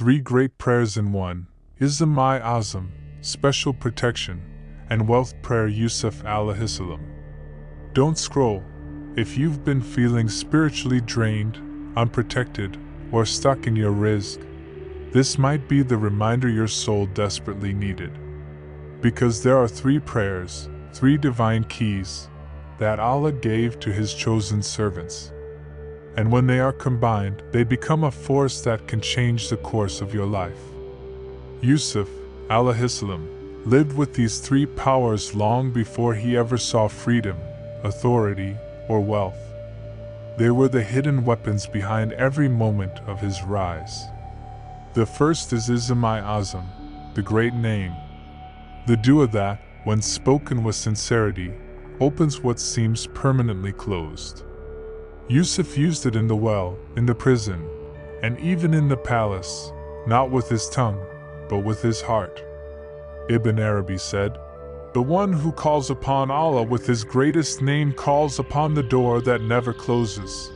Three great prayers in one: Ism-i Azam, special protection, and wealth prayer Yusuf Alayhissalom. Don't scroll. If you've been feeling spiritually drained, unprotected, or stuck in your rizq, this might be the reminder your soul desperately needed. Because there are three prayers, three divine keys, that Allah gave to His chosen servants. And when they are combined, they become a force that can change the course of your life. Yusuf, Alayhissalom, lived with these three powers long before he ever saw freedom, authority, or wealth. They were the hidden weapons behind every moment of his rise. The first is Ism-i Azam, the great name. The dua that, when spoken with sincerity, opens what seems permanently closed. Yusuf used it in the well, in the prison, and even in the palace, not with his tongue, but with his heart. Ibn Arabi said, "The one who calls upon Allah with his greatest name calls upon the door that never closes."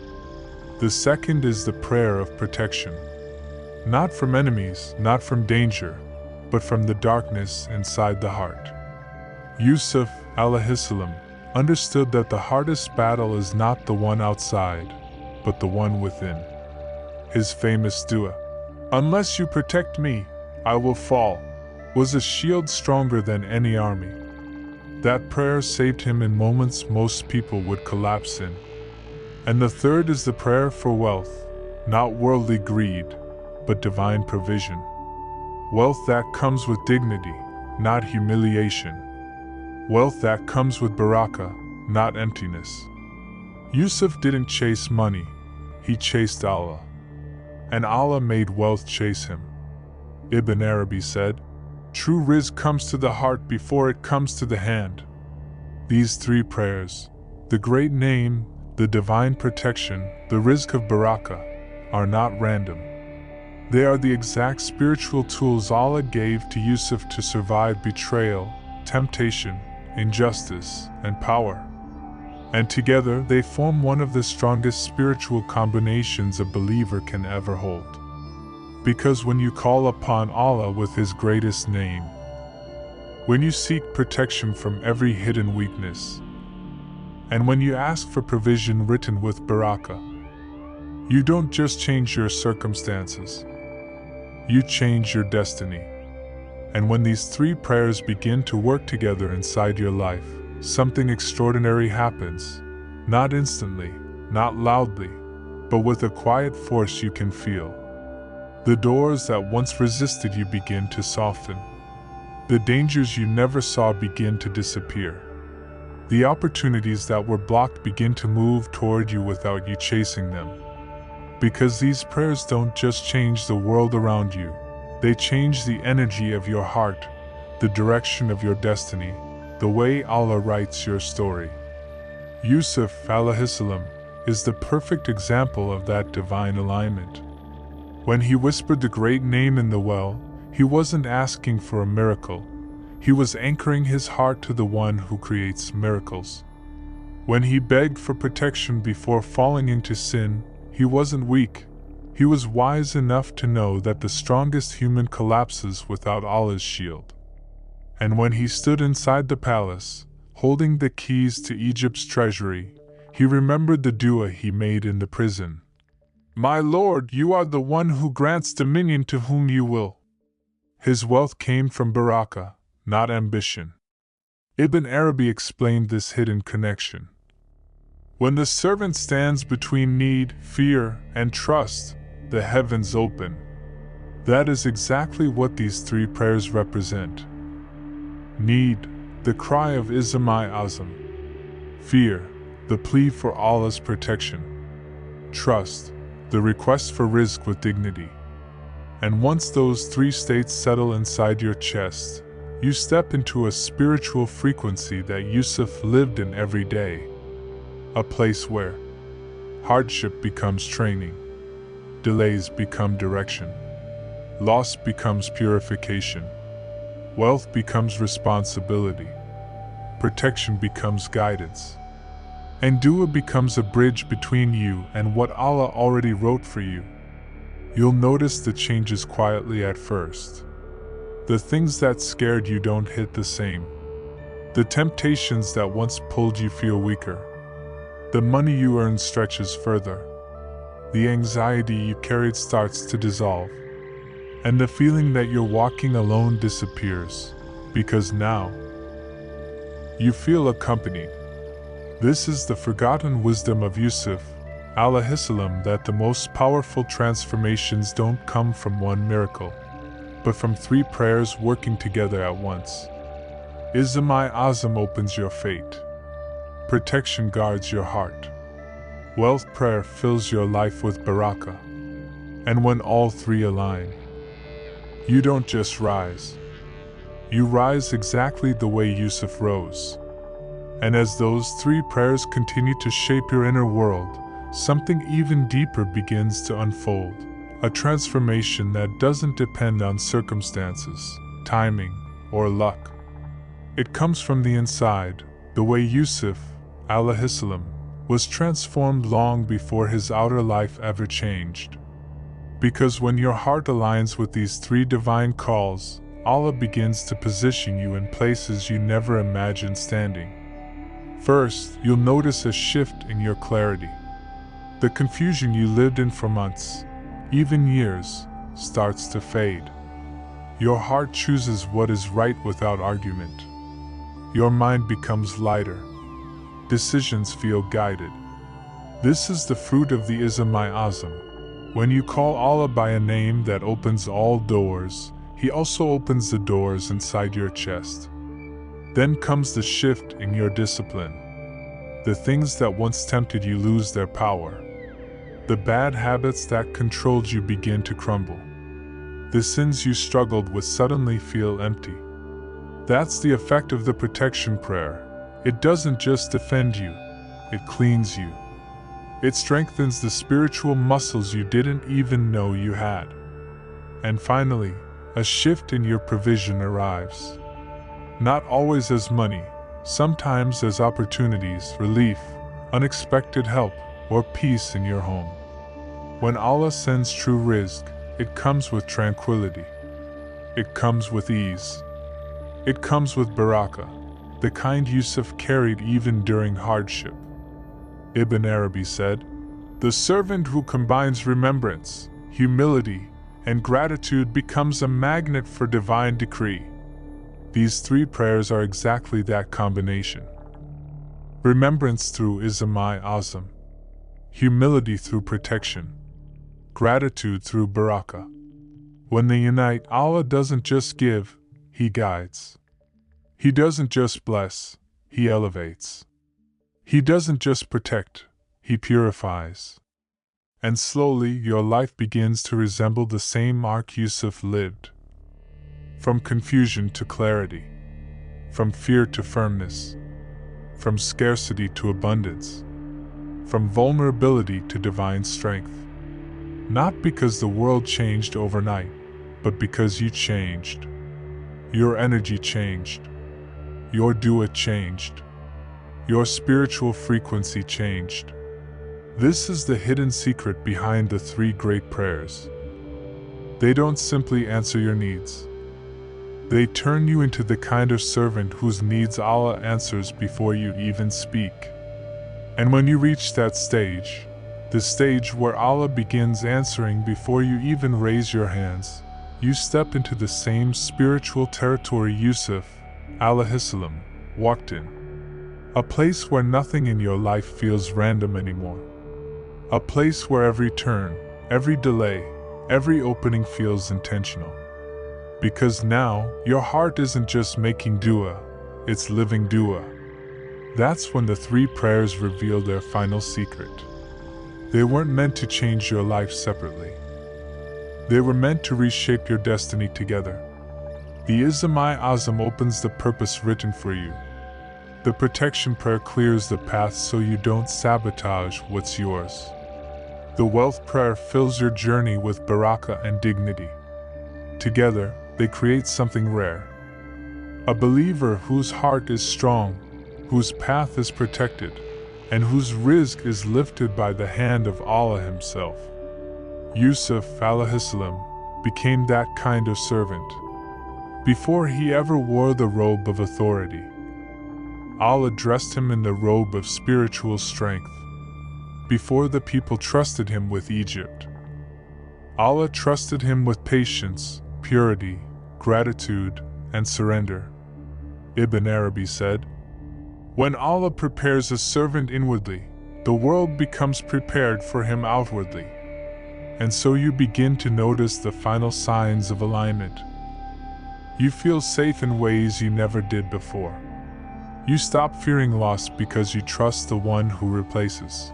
The second is the prayer of protection. Not from enemies, not from danger, but from the darkness inside the heart. Yusuf, Alayhissalom, understood that the hardest battle is not the one outside, but the one within. His famous dua, "Unless you protect me, I will fall," was a shield stronger than any army. That prayer saved him in moments most people would collapse in. And the third is the prayer for wealth, not worldly greed, but divine provision. Wealth that comes with dignity, not humiliation. Wealth that comes with barakah, not emptiness. Yusuf didn't chase money, he chased Allah. And Allah made wealth chase him. Ibn Arabi said, "True rizq comes to the heart before it comes to the hand." These three prayers, the great name, the divine protection, the rizq of barakah, are not random. They are the exact spiritual tools Allah gave to Yusuf to survive betrayal, temptation, injustice, and power. And together they form one of the strongest spiritual combinations a believer can ever hold. Because when you call upon Allah with His greatest name, when you seek protection from every hidden weakness, and when you ask for provision written with barakah, you don't just change your circumstances, you change your destiny. And when these three prayers begin to work together inside your life, something extraordinary happens, not instantly, not loudly, but with a quiet force you can feel. The doors that once resisted you begin to soften. The dangers you never saw begin to disappear. The opportunities that were blocked begin to move toward you without you chasing them. Because these prayers don't just change the world around you, they change the energy of your heart, the direction of your destiny, the way Allah writes your story. Yusuf Alayhissalom is the perfect example of that divine alignment. When he whispered the great name in the well, he wasn't asking for a miracle. He was anchoring his heart to the one who creates miracles. When he begged for protection before falling into sin, he wasn't weak. He was wise enough to know that the strongest human collapses without Allah's shield. And when he stood inside the palace, holding the keys to Egypt's treasury, he remembered the dua he made in the prison. "My Lord, you are the one who grants dominion to whom you will." His wealth came from barakah, not ambition. Ibn Arabi explained this hidden connection. When the servant stands between need, fear, and trust, the heavens open. That is exactly what these three prayers represent. Need, the cry of Ism-i Azam. Fear, the plea for Allah's protection. Trust, the request for rizq with dignity. And once those three states settle inside your chest, you step into a spiritual frequency that Yusuf lived in every day. A place where hardship becomes training, delays become direction, loss becomes purification, wealth becomes responsibility, protection becomes guidance, and dua becomes a bridge between you and what Allah already wrote for you. You'll notice the changes quietly at first. The things that scared you don't hit the same. The temptations that once pulled you feel weaker. The money you earn stretches further. The anxiety you carried starts to dissolve. And the feeling that you're walking alone disappears, because now you feel accompanied. This is the forgotten wisdom of Yusuf, Alayhissalom, that the most powerful transformations don't come from one miracle, but from 3 prayers working together at once. Ism-i Azam opens your fate. Protection guards your heart. Wealth prayer fills your life with barakah. And when all 3 align, you don't just rise. You rise exactly the way Yusuf rose. And as those 3 prayers continue to shape your inner world, something even deeper begins to unfold. A transformation that doesn't depend on circumstances, timing, or luck. It comes from the inside, the way Yusuf, Alayhissalom, was transformed long before his outer life ever changed. Because when your heart aligns with these 3 divine calls, Allah begins to position you in places you never imagined standing. First, you'll notice a shift in your clarity. The confusion you lived in for months, even years, starts to fade. Your heart chooses what is right without argument. Your mind becomes lighter. Decisions feel guided. This is the fruit of the Ism-i Azam. When you call Allah by a name that opens all doors, He also opens the doors inside your chest. Then comes the shift in your discipline. The things that once tempted you lose their power. The bad habits that controlled you begin to crumble. The sins you struggled with suddenly feel empty. That's the effect of the protection prayer. It doesn't just defend you, it cleans you. It strengthens the spiritual muscles you didn't even know you had. And finally, a shift in your provision arrives. Not always as money, sometimes as opportunities, relief, unexpected help, or peace in your home. When Allah sends true rizq, it comes with tranquility. It comes with ease. It comes with barakah, the kind Yusuf carried even during hardship. Ibn Arabi said, "The servant who combines remembrance, humility, and gratitude becomes a magnet for divine decree." These 3 prayers are exactly that combination. Remembrance through Ism-i Azam, humility through protection, gratitude through barakah. When they unite, Allah doesn't just give, He guides. He doesn't just bless, He elevates. He doesn't just protect, He purifies. And slowly your life begins to resemble the same arc Yusuf lived. From confusion to clarity. From fear to firmness. From scarcity to abundance. From vulnerability to divine strength. Not because the world changed overnight, but because you changed. Your energy changed. Your dua changed. Your spiritual frequency changed. This is the hidden secret behind the 3 great prayers. They don't simply answer your needs. They turn you into the kind of servant whose needs Allah answers before you even speak. And when you reach that stage, the stage where Allah begins answering before you even raise your hands, you step into the same spiritual territory Yusuf, Alayhissalom, walked in. A place where nothing in your life feels random anymore. A place where every turn, every delay, every opening feels intentional. Because now, your heart isn't just making dua, it's living dua. That's when the 3 prayers reveal their final secret. They weren't meant to change your life separately. They were meant to reshape your destiny together. The Ism-i Azam opens the purpose written for you. The protection prayer clears the path so you don't sabotage what's yours. The wealth prayer fills your journey with barakah and dignity. Together, they create something rare. A believer whose heart is strong, whose path is protected, and whose rizq is lifted by the hand of Allah Himself. Yusuf Alayhissalom became that kind of servant. Before he ever wore the robe of authority, Allah dressed him in the robe of spiritual strength. Before the people trusted him with Egypt, Allah trusted him with patience, purity, gratitude, and surrender. Ibn Arabi said, "When Allah prepares a servant inwardly, the world becomes prepared for him outwardly." And so you begin to notice the final signs of alignment. You feel safe in ways you never did before. You stop fearing loss because you trust the one who replaces.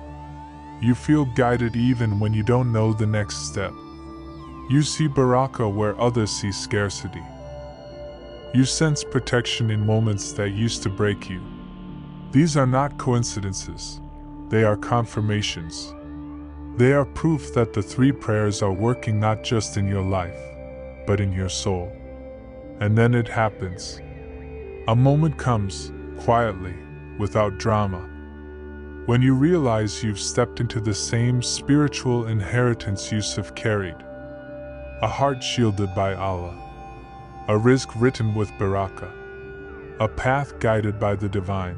You feel guided even when you don't know the next step. You see barakah where others see scarcity. You sense protection in moments that used to break you. These are not coincidences. They are confirmations. They are proof that the three prayers are working not just in your life, but in your soul. And then it happens. A moment comes, quietly, without drama, when you realize you've stepped into the same spiritual inheritance Yusuf carried. A heart shielded by Allah, a rizq written with barakah, a path guided by the divine.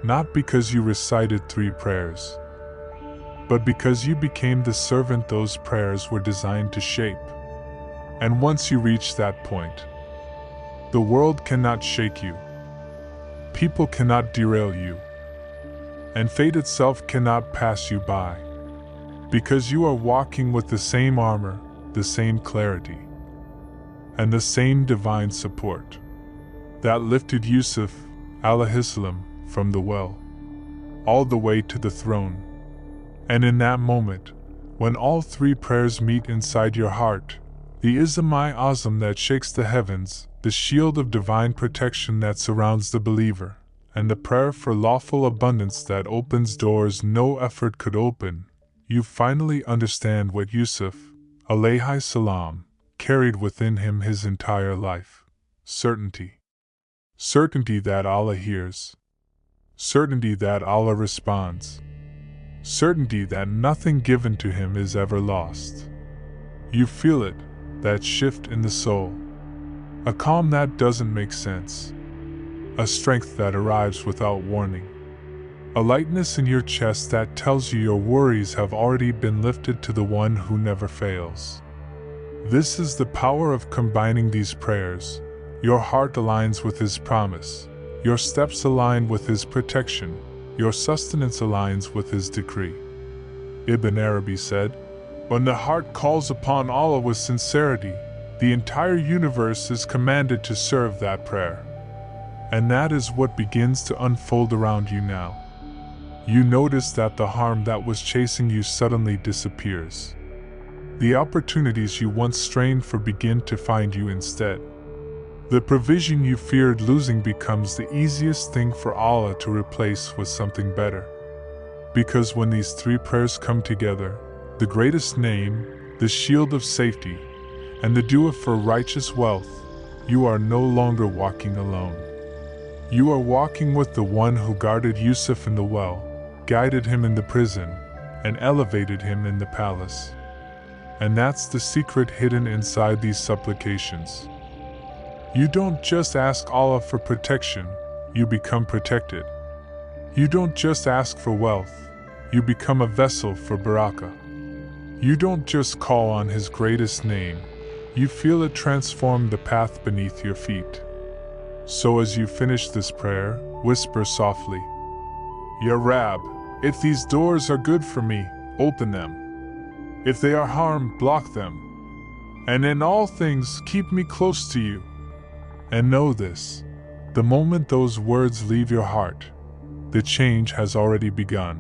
Not because you recited three prayers, but because you became the servant those prayers were designed to shape. And once you reach that point, the world cannot shake you, people cannot derail you, and fate itself cannot pass you by, because you are walking with the same armor, the same clarity, and the same divine support that lifted Yusuf Alayhissalom from the well, all the way to the throne. And in that moment, when all three prayers meet inside your heart, the Ism-i Azam that shakes the heavens, the shield of divine protection that surrounds the believer, and the prayer for lawful abundance that opens doors no effort could open, you finally understand what Yusuf, Alayhissalom, carried within him his entire life. Certainty. Certainty that Allah hears. Certainty that Allah responds. Certainty that nothing given to him is ever lost. You feel it, that shift in the soul. A calm that doesn't make sense. A strength that arrives without warning. A lightness in your chest that tells you your worries have already been lifted to the one who never fails. This is the power of combining these prayers. Your heart aligns with His promise. Your steps align with His protection. Your sustenance aligns with His decree. Ibn Arabi said, "When the heart calls upon Allah with sincerity, the entire universe is commanded to serve that prayer." And that is what begins to unfold around you now. You notice that the harm that was chasing you suddenly disappears. The opportunities you once strained for begin to find you instead. The provision you feared losing becomes the easiest thing for Allah to replace with something better. Because when these three prayers come together, the greatest name, the shield of safety, and the dua for righteous wealth, you are no longer walking alone. You are walking with the one who guarded Yusuf in the well, guided him in the prison, and elevated him in the palace. And that's the secret hidden inside these supplications. You don't just ask Allah for protection, you become protected. You don't just ask for wealth, you become a vessel for barakah. You don't just call on His greatest name, you feel it transform the path beneath your feet. So as you finish this prayer, whisper softly, "Ya Rab, if these doors are good for me, open them. If they are harm, block them. And in all things, keep me close to you." And know this, the moment those words leave your heart, the change has already begun.